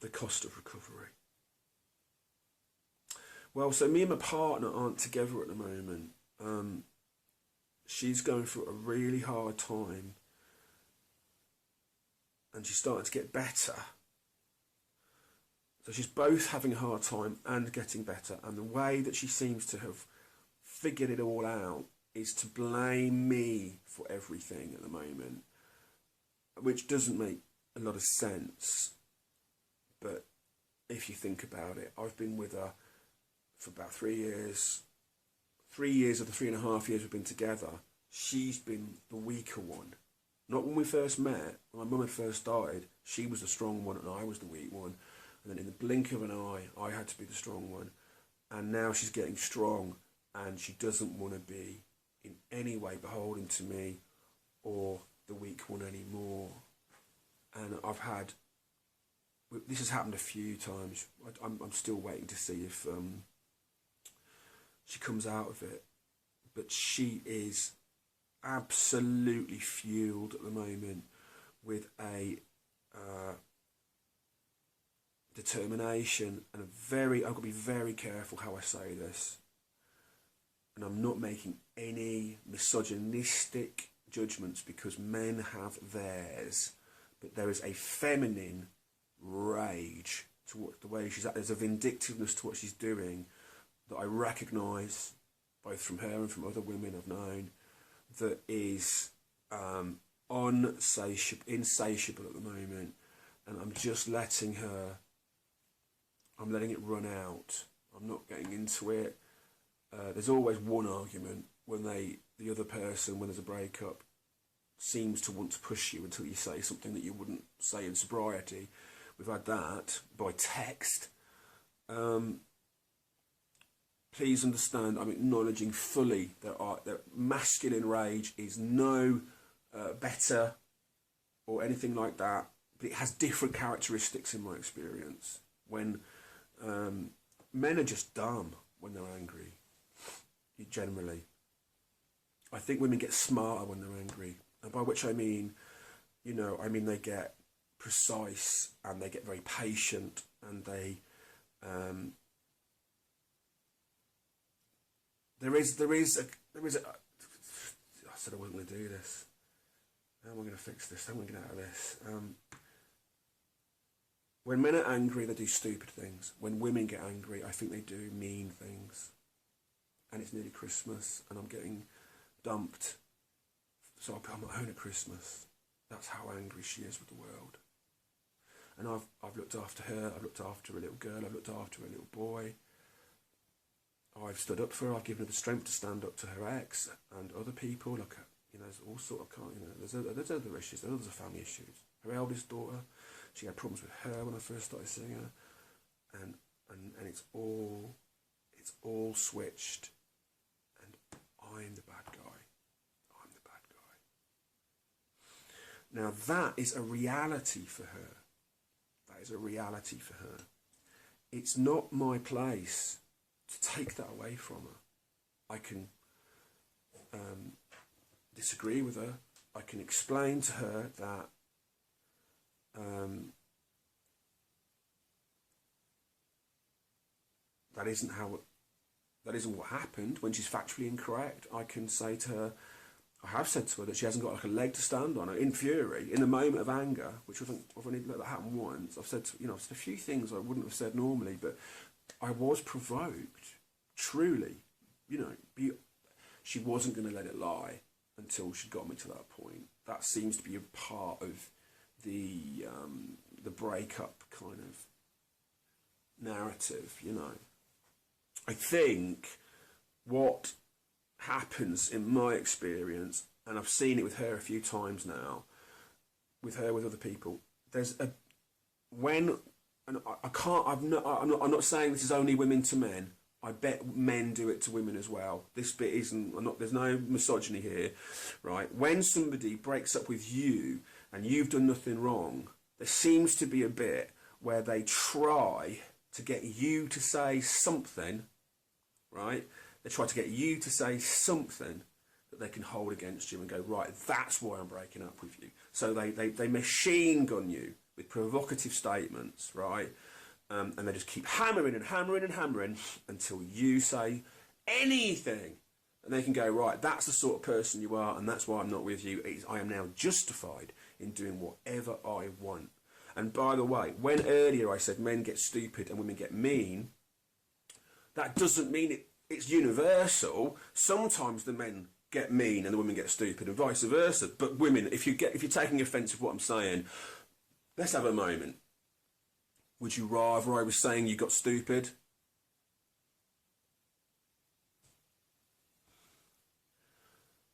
the cost of recovery. Well, so me and my partner aren't together at the moment. She's going through a really hard time, and she's starting to get better. So she's both having a hard time and getting better, and the way that she seems to have figured it all out is to blame me for everything at the moment, which doesn't make a lot of sense. But if you think about it, I've been with her for about 3 years. 3 years of the 3.5 years we've been together, she's been the weaker one. Not when we first met. When my mum had first died, she was the strong one and I was the weak one. And then in the blink of an eye, I had to be the strong one. And now she's getting strong, and she doesn't want to be in any way beholden to me or the weak one anymore. And this has happened a few times. I'm still waiting to see if she comes out of it. But she is absolutely fueled at the moment with a determination and I've got to be very careful how I say this, and I'm not making any misogynistic judgments because men have theirs, but there is a feminine rage to the way she's at. There's a vindictiveness to what she's doing that I recognise both from her and from other women I've known that is insatiable at the moment, and I'm just letting it run out. I'm not getting into it. There's always one argument when the other person, when there's a breakup, seems to want to push you until you say something that you wouldn't say in sobriety. We've had that by text. Please understand, I'm acknowledging fully that masculine rage is no better or anything like that, but it has different characteristics in my experience. When men are just dumb when they're angry, generally. I think women get smarter when they're angry, and by which I mean, they get precise and they get very patient, and they there is a I said I wasn't going to do this. How am I going to fix this? How am I going to get out of this? When men are angry, they do stupid things. When women get angry, I think they do mean things. And it's nearly Christmas, and I'm getting dumped. So I'll be on my own at Christmas. That's how angry she is with the world. And I've looked after her, I've looked after a little girl, I've looked after a little boy. I've stood up for her, I've given her the strength to stand up to her ex and other people. There's all sort of, there's other issues, there's other family issues. Her eldest daughter, she had problems with her when I first started seeing her, and it's all switched, and I'm the bad guy. I'm the bad guy. Now that is a reality for her. That is a reality for her. It's not my place to take that away from her. I can disagree with her. I can explain to her that that isn't what happened. When she's factually incorrect, I can say to her, I have said to her that she hasn't got like a leg to stand on. In fury, in the moment of anger, which I've only let that happen once. I've said a few things I wouldn't have said normally, but I was provoked. Truly, she wasn't going to let it lie until she got me to that point. That seems to be a part of the breakup kind of narrative. I think what happens in my experience, and I've seen it with her a few times now, with other people, I'm not saying this is only women to men. I bet men do it to women as well. This bit there's no misogyny here, right? When somebody breaks up with you and you've done nothing wrong, there seems to be a bit where they try to get you to say something, right? They try to get you to say something that they can hold against you and go, right, that's why I'm breaking up with you. So they machine gun you with provocative statements, right? And they just keep hammering and hammering and hammering until you say anything. And they can go, right, that's the sort of person you are, and that's why I'm not with you. I am now justified in doing whatever I want. And by the way, when earlier I said men get stupid and women get mean, that doesn't mean it's universal. Sometimes the men get mean and the women get stupid, and vice versa. But women, if you're taking offence with what I'm saying, let's have a moment. Would you rather I was saying you got stupid?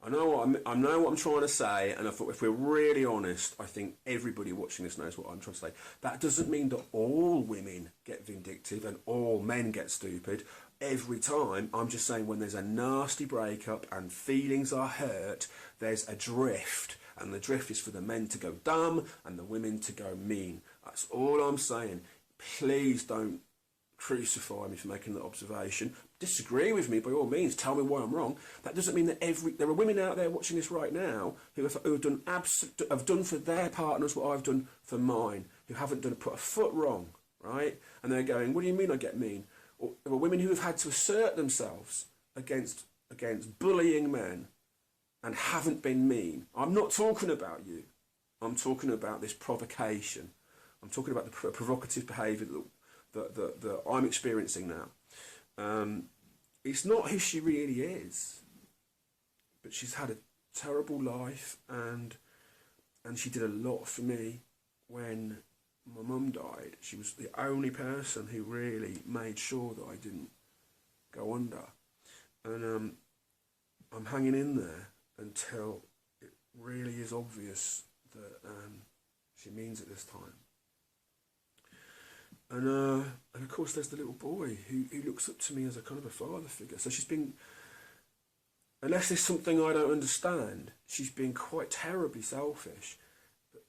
I know what I'm trying to say, and I thought if we're really honest, I think everybody watching this knows what I'm trying to say. That doesn't mean that all women get vindictive and all men get stupid every time. I'm just saying when there's a nasty breakup and feelings are hurt, there's a drift, and the drift is for the men to go dumb and the women to go mean. That's all I'm saying. Please don't crucify me for making that observation. Disagree with me by all means. Tell me why I'm wrong. That doesn't mean that there are women out there watching this right now who have done for their partners what I've done for mine, who haven't put a foot wrong, right? And they're going, "What do you mean I get mean?" Or there are women who have had to assert themselves against bullying men and haven't been mean. I'm not talking about you. I'm talking about this provocation. I'm talking about the provocative behaviour that I'm experiencing now. It's not who she really is, but she's had a terrible life, and she did a lot for me when my mum died. She was the only person who really made sure that I didn't go under, and I'm hanging in there until it really is obvious that she means it this time. And of course there's the little boy who looks up to me as a kind of a father figure. So she's been, unless there's something I don't understand, she's been quite terribly selfish. But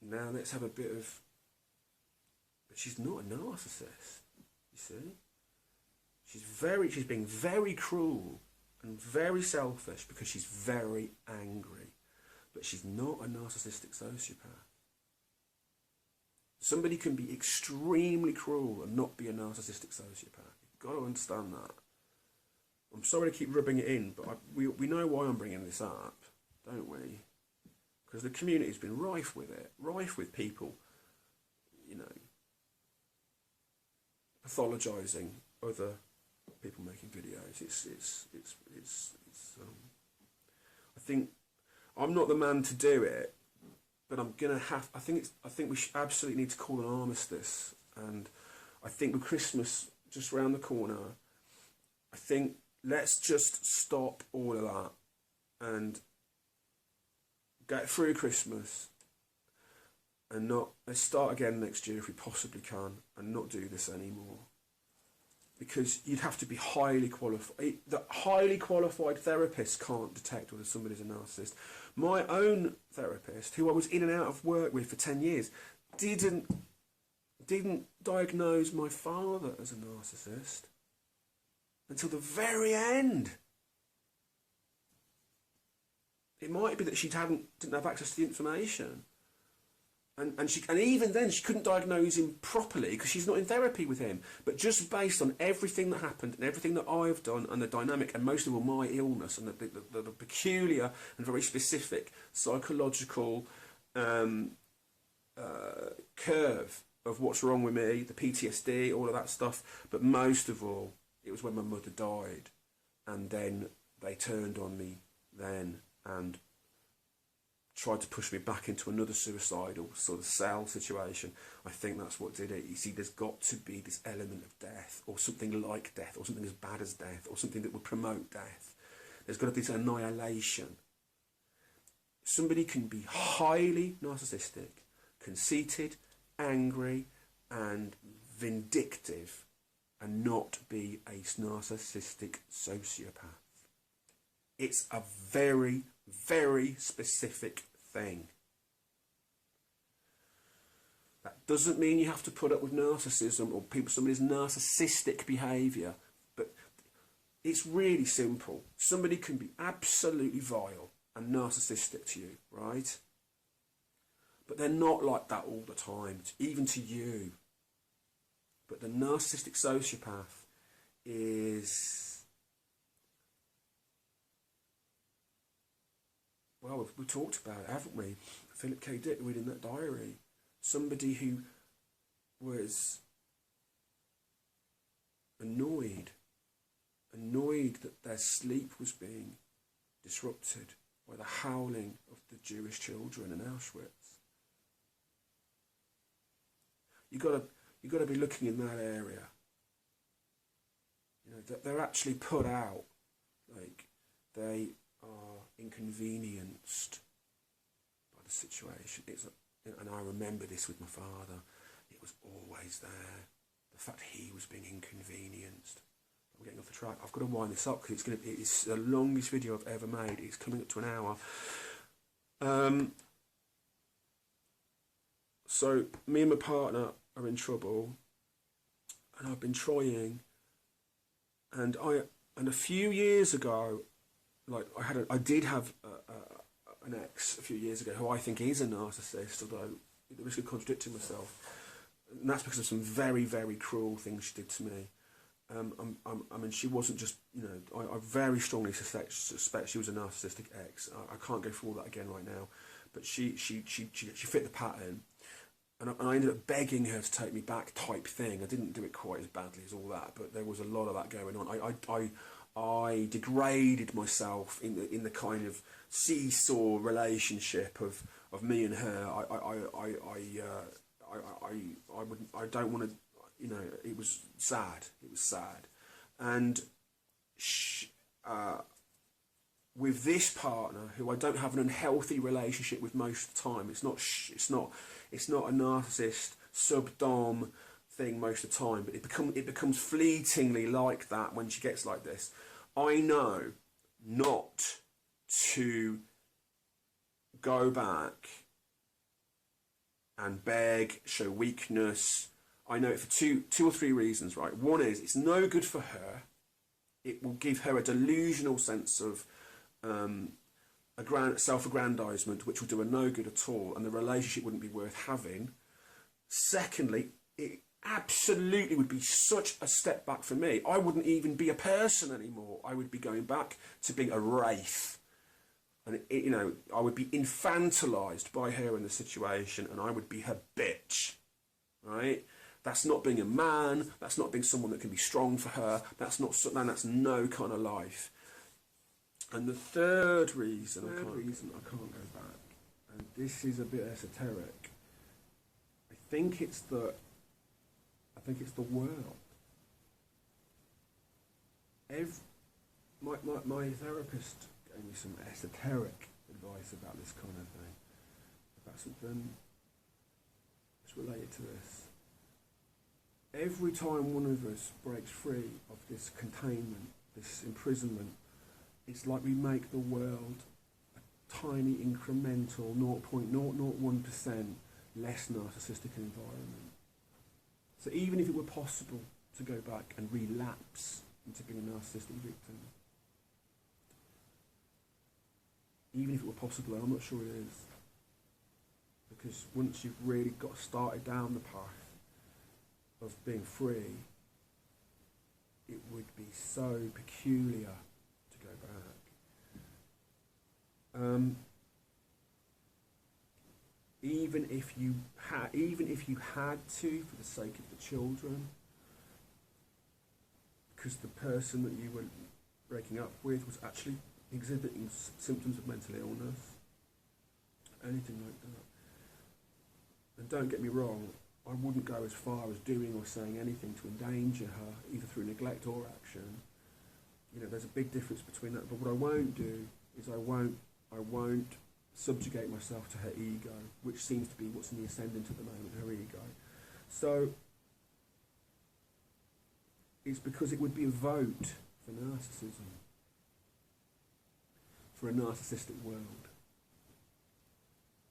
now let's have a bit of, but she's not a narcissist, you see. She's being very cruel and very selfish because she's very angry. But she's not a narcissistic sociopath. Somebody can be extremely cruel and not be a narcissistic sociopath. You've got to understand that. I'm sorry to keep rubbing it in, but we know why I'm bringing this up, don't we? Because the community's been rife with it, rife with people, you know, pathologising other people making videos. I think I'm not the man to do it. But I'm gonna have. I think we absolutely need to call an armistice, and I think with Christmas just round the corner, I think let's just stop all of that and get through Christmas, and let's start again next year if we possibly can, and not do this anymore. Because you'd have to be highly qualified. The highly qualified therapist can't detect whether somebody's a narcissist. My own therapist, who I was in and out of work with for 10 years, didn't diagnose my father as a narcissist until the very end. It might be that she didn't have access to the information. And even then she couldn't diagnose him properly because she's not in therapy with him. But just based on everything that happened and everything that I've done and the dynamic and most of all my illness and the peculiar and very specific psychological curve of what's wrong with me, the PTSD, all of that stuff. But most of all, it was when my mother died, and then they turned on me then and tried to push me back into another suicidal sort of cell situation. I think that's what did it. You see, there's got to be this element of death, or something like death, or something as bad as death, or something that would promote death. There's got to be this annihilation. Somebody can be highly narcissistic, conceited, angry, and vindictive, and not be a narcissistic sociopath. It's a very, very specific thing. That doesn't mean you have to put up with narcissism or somebody's narcissistic behaviour, but it's really simple. Somebody can be absolutely vile and narcissistic to you, right? But they're not like that all the time, even to you. But the narcissistic sociopath is, well, we've talked about it, haven't we? Philip K. Dick reading that diary. Somebody who was annoyed that their sleep was being disrupted by the howling of the Jewish children in Auschwitz. You got to be looking in that area. You know, that they're actually put out, like they are inconvenienced by the situation. And I remember this with my father. It was always there. The fact he was being inconvenienced. I'm getting off the track. I've got to wind this up because it's the longest video I've ever made. It's coming up to an hour. So me and my partner are in trouble, and I've been trying. And a few years ago, like I did have an ex a few years ago who I think is a narcissist, although at the risk of contradicting myself. And that's because of some very, very cruel things she did to me. I mean, she wasn't just, you know, I very strongly suspect she was a narcissistic ex. I can't go through all that again right now, but she fit the pattern, and I ended up begging her to take me back type thing. I didn't do it quite as badly as all that, but there was a lot of that going on. I degraded myself in the kind of seesaw relationship of me and her. I don't want to, you know, it was sad. It was sad. And with this partner, who I don't have an unhealthy relationship with most of the time, it's not a narcissist sub-dom thing most of the time, but it becomes fleetingly like that when she gets like this. I know not to go back and beg, show weakness. I know it for two or three reasons, right? One is it's no good for her. It will give her a delusional sense of self-aggrandizement, which will do her no good at all, and the relationship wouldn't be worth having. Secondly, it absolutely would be such a step back for me. I wouldn't even be a person anymore. I would be going back to being a wraith. And, you know, I would be infantilized by her in the situation, and I would be her bitch, right? That's not being a man. That's not being someone that can be strong for her. That's no kind of life. And the third reason I can't go back, and this is a bit esoteric. I think it's the world. My therapist gave me some esoteric advice about this kind of thing, about something that's related to this. Every time one of us breaks free of this containment, this imprisonment, it's like we make the world a tiny incremental 0.001% less narcissistic environment. So even if it were possible to go back and relapse into being a narcissistic victim, even if it were possible, and I'm not sure it is, because once you've really got started down the path of being free, it would be so peculiar to go back. Even if you had to, for the sake of the children, because the person that you were breaking up with was actually exhibiting symptoms of mental illness, anything like that. And don't get me wrong, I wouldn't go as far as doing or saying anything to endanger her, either through neglect or action. You know, there's a big difference between that. But what I won't do is I won't subjugate myself to her ego, which seems to be what's in the ascendant at the moment, her ego. So it's because it would be a vote for narcissism, for a narcissistic world.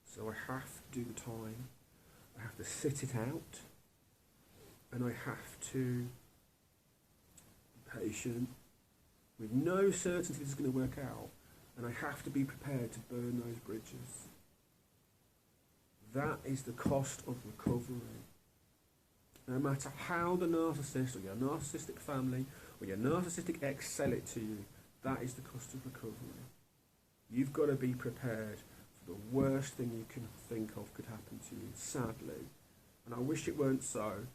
So I have to do the time, I have to sit it out, and I have to be patient, with no certainty this is going to work out, and I have to be prepared to burn those bridges. That is the cost of recovery. No matter how the narcissist or your narcissistic family or your narcissistic ex sell it to you, that is the cost of recovery. You've got to be prepared for the worst thing you can think of could happen to you, sadly. And I wish it weren't so,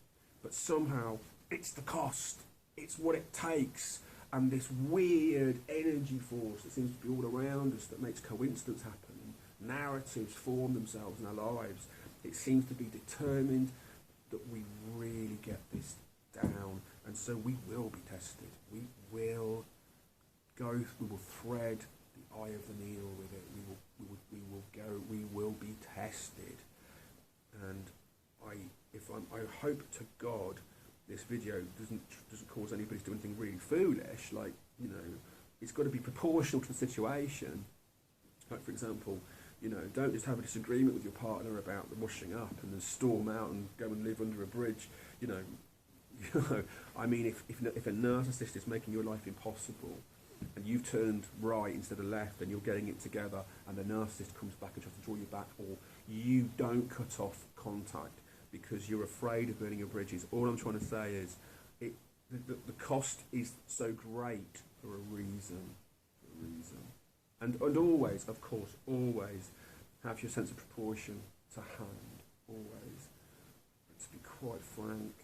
but somehow it's the cost. It's what it takes. And this weird energy force that seems to be all around us that makes coincidence happen and narratives form themselves in our lives. It seems to be determined that we really get this down. And so we will be tested. We will thread the eye of the needle with it. We will be tested. And I hope to God this video doesn't cause anybody to do anything really foolish. Like, you know, it's got to be proportional to the situation. Like, for example, you know, don't just have a disagreement with your partner about the washing up and then storm out and go and live under a bridge. You know, I mean, if a narcissist is making your life impossible and you've turned right instead of left and you're getting it together and the narcissist comes back and tries to draw you back, or you don't cut off contact because you're afraid of burning your bridges, all I'm trying to say is the cost is so great for a reason. And always, of course, always have your sense of proportion to hand, always. But to be quite frank,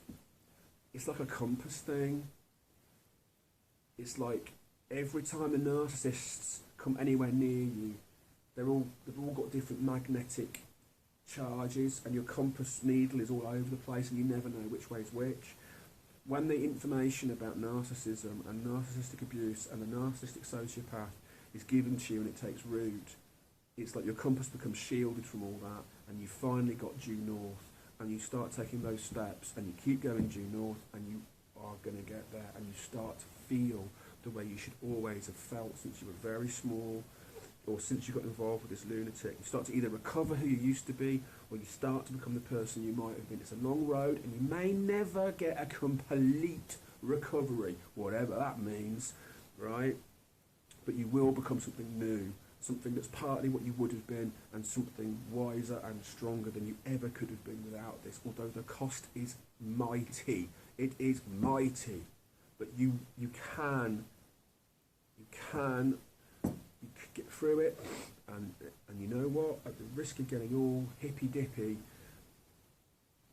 it's like a compass thing. It's like every time the narcissists come anywhere near you, they've all got different magnetic charges, and your compass needle is all over the place and you never know which way is which. When the information about narcissism and narcissistic abuse and the narcissistic sociopath is given to you and it takes root, it's like your compass becomes shielded from all that, and you finally got due north, and you start taking those steps and you keep going due north, and you are going to get there, and you start to feel the way you should always have felt since you were very small, or since you got involved with this lunatic. You start to either recover who you used to be, or you start to become the person you might have been. It's a long road, and you may never get a complete recovery, whatever that means, right? But you will become something new, something that's partly what you would have been, and something wiser and stronger than you ever could have been without this, although the cost is mighty. It is mighty. But you can get through it, and you know what, at the risk of getting all hippy-dippy,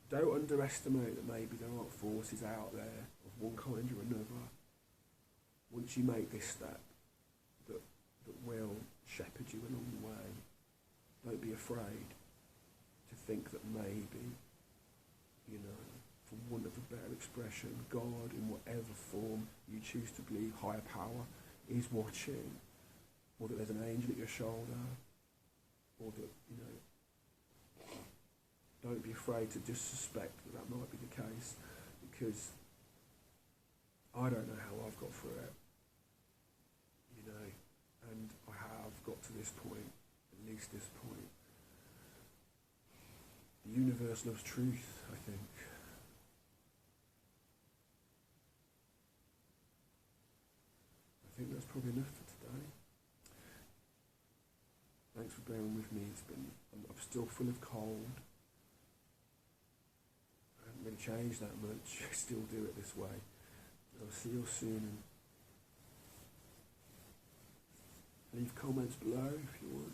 don't underestimate that maybe there are forces out there of one kind or another, once you make this step, that will shepherd you along the way. Don't be afraid to think that maybe, you know, for want of a better expression, God, in whatever form you choose to believe, higher power, is watching, or that there's an angel at your shoulder, or that, you know, don't be afraid to just suspect that might be the case, because I don't know how I've got through it, you know, and I have got to this point, at least this point. The universe loves truth, I think. I think that's probably enough for today. Thanks for bearing with me. I'm still full of cold. I haven't really changed that much. I still do it this way. I'll see you soon. And leave comments below if you want.